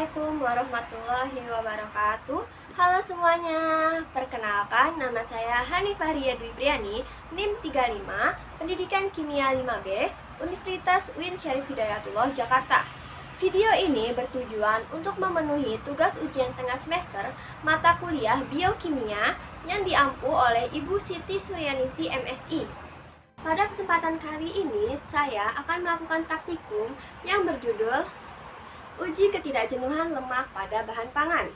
Assalamualaikum warahmatullahi wabarakatuh. Halo semuanya, perkenalkan nama saya Hanifah Ria Dwi Briani, NIM 35, Pendidikan Kimia 5B, Universitas UIN Syarif Hidayatullah, Jakarta. Video ini bertujuan untuk memenuhi tugas ujian tengah semester mata kuliah Biokimia yang diampu oleh Ibu Siti Suryaningsi MSI. Pada kesempatan kali ini, saya akan melakukan praktikum yang berjudul Uji ketidakjenuhan lemak pada bahan pangan.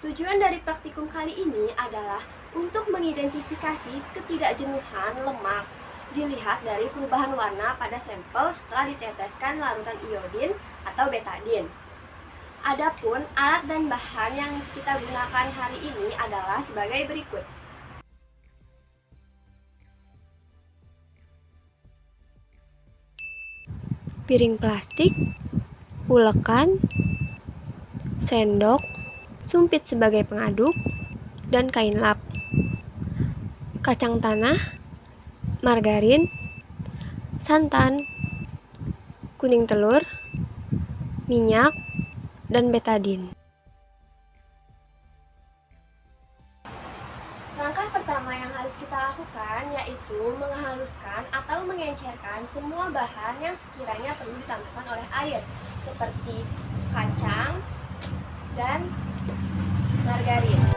Tujuan dari praktikum kali ini adalah untuk mengidentifikasi ketidakjenuhan lemak dilihat dari perubahan warna pada sampel setelah diteteskan larutan iodin atau betadin. Adapun alat dan bahan yang kita gunakan hari ini adalah sebagai berikut. Piring plastik, ulekan, sendok, sumpit sebagai pengaduk, dan kain lap, kacang tanah, margarin, santan, kuning telur, minyak, dan betadin. Langkah pertama yang harus kita lakukan yaitu menghaluskan atau mengencerkan semua bahan yang sekiranya perlu ditambahkan oleh air, seperti kacang dan margarin.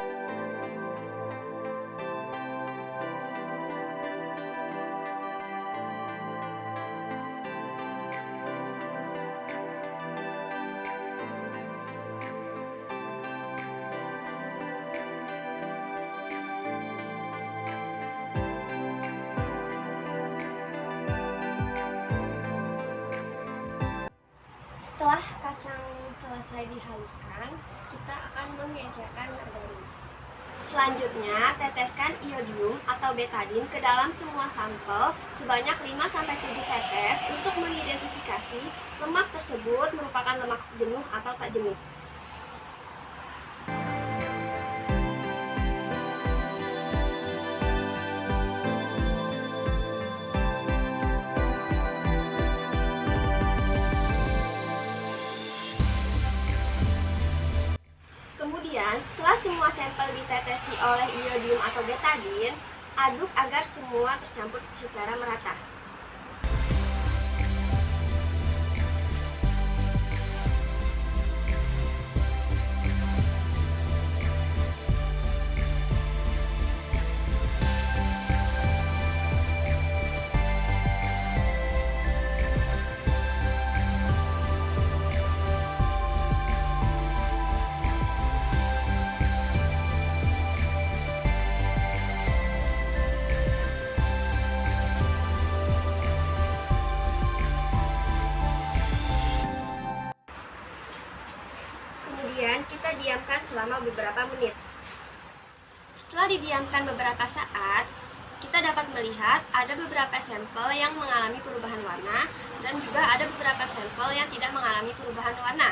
Setelah kacang selesai dihaluskan, kita akan mengencerkan margarin. Selanjutnya, teteskan iodium atau betadin ke dalam semua sampel sebanyak 5-7 tetes untuk mengidentifikasi lemak tersebut merupakan lemak jenuh atau tak jenuh. Kemudian, setelah semua sampel ditetesi oleh iodium atau betadin, aduk agar semua tercampur secara merata. Kemudian kita diamkan selama beberapa menit. Setelah didiamkan beberapa saat, kita dapat melihat ada beberapa sampel yang mengalami perubahan warna dan juga ada beberapa sampel yang tidak mengalami perubahan warna.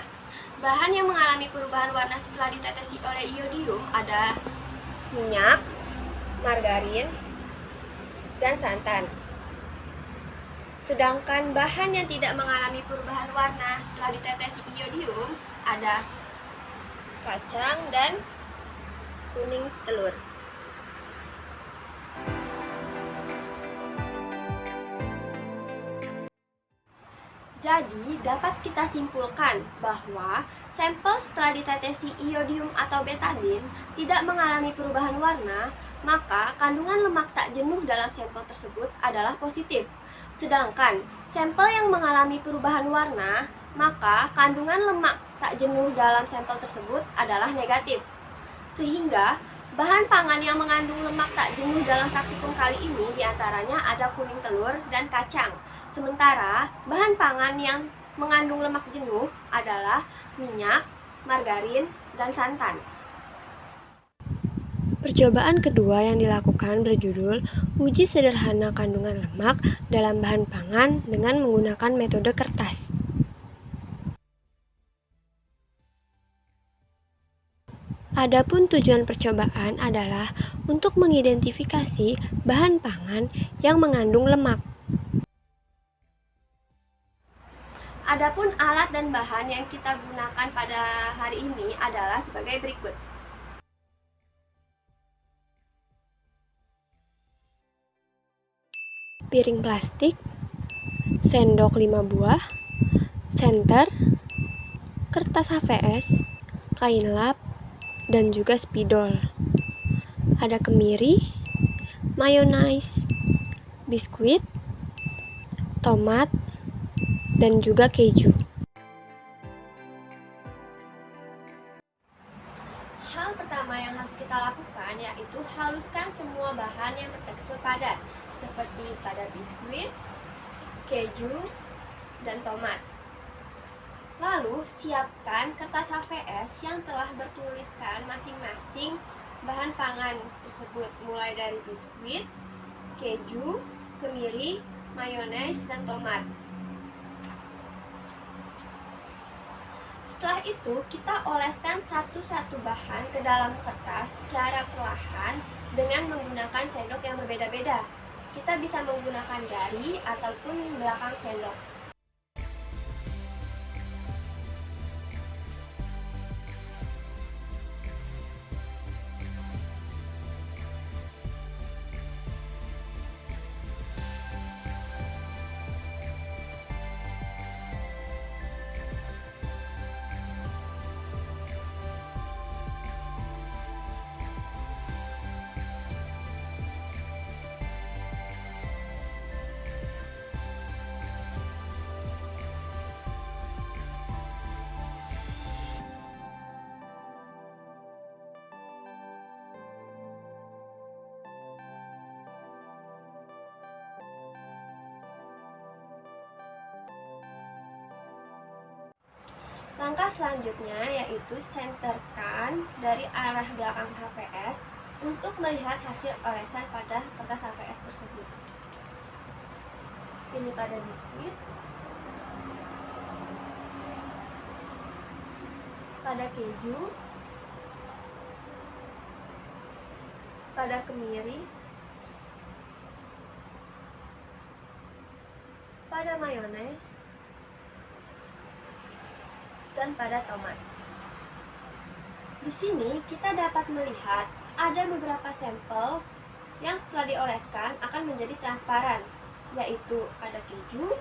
Bahan yang mengalami perubahan warna setelah ditetesi oleh iodium ada minyak, margarin, dan santan. Sedangkan bahan yang tidak mengalami perubahan warna setelah ditetesi iodium ada kacang dan kuning telur. Jadi, dapat kita simpulkan bahwa sampel setelah ditetesi iodium atau betadin tidak mengalami perubahan warna, maka kandungan lemak tak jenuh dalam sampel tersebut adalah positif. Sedangkan sampel yang mengalami perubahan warna, maka kandungan lemak tak jenuh dalam sampel tersebut adalah negatif. Sehingga bahan pangan yang mengandung lemak tak jenuh dalam praktikum kali ini diantaranya ada kuning telur dan kacang. Sementara bahan pangan yang mengandung lemak jenuh adalah minyak, margarin, dan santan. Percobaan kedua yang dilakukan berjudul Uji Sederhana Kandungan Lemak dalam Bahan Pangan dengan menggunakan metode kertas. Adapun tujuan percobaan adalah untuk mengidentifikasi bahan pangan yang mengandung lemak. Adapun alat dan bahan yang kita gunakan pada hari ini adalah sebagai berikut. Piring plastik, sendok 5 buah, senter, kertas HVS, kain lap, dan juga spidol. Ada kemiri, mayonaise, biskuit, tomat, dan juga keju. Hal pertama yang harus kita lakukan yaitu haluskan semua bahan yang bertekstur padat, seperti pada biskuit, keju, dan tomat. Lalu siapkan kertas HVS yang telah bertuliskan masing-masing bahan pangan tersebut, mulai dari biskuit, keju, kemiri, mayones, dan tomat. Setelah itu, kita oleskan satu-satu bahan ke dalam kertas secara perlahan dengan menggunakan sendok yang berbeda-beda. Kita bisa menggunakan jari ataupun belakang sendok. Langkah selanjutnya yaitu senterkan dari arah belakang HVS untuk melihat hasil olesan pada kertas HVS tersebut. Ini pada biskuit, pada keju, pada kemiri, pada mayones, dan pada tomat. Di sini kita dapat melihat ada beberapa sampel yang setelah dioleskan akan menjadi transparan, yaitu ada keju,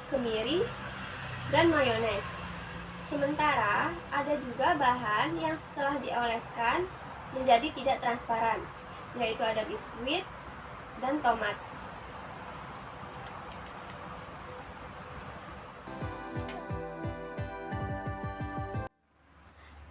kemiri, dan mayones. Sementara ada juga bahan yang setelah dioleskan menjadi tidak transparan, yaitu ada biskuit dan tomat.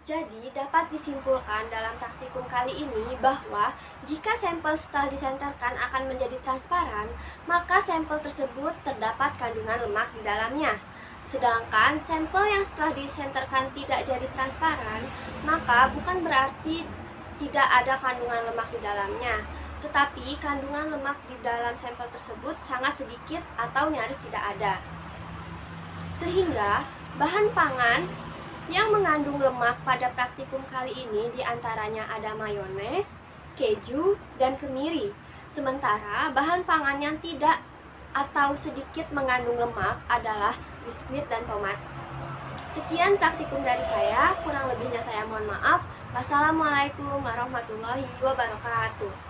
Jadi, dapat disimpulkan dalam praktikum kali ini bahwa jika sampel setelah disenterkan akan menjadi transparan, maka sampel tersebut terdapat kandungan lemak di dalamnya. Sedangkan sampel yang setelah disenterkan tidak jadi transparan, maka bukan berarti tidak ada kandungan lemak di dalamnya, tetapi kandungan lemak di dalam sampel tersebut sangat sedikit atau nyaris tidak ada. Sehingga bahan pangan yang mengandung lemak pada praktikum kali ini diantaranya ada mayones, keju, dan kemiri. Sementara bahan pangan yang tidak atau sedikit mengandung lemak adalah biskuit dan tomat. Sekian praktikum dari saya, kurang lebihnya saya mohon maaf. Wassalamualaikum warahmatullahi wabarakatuh.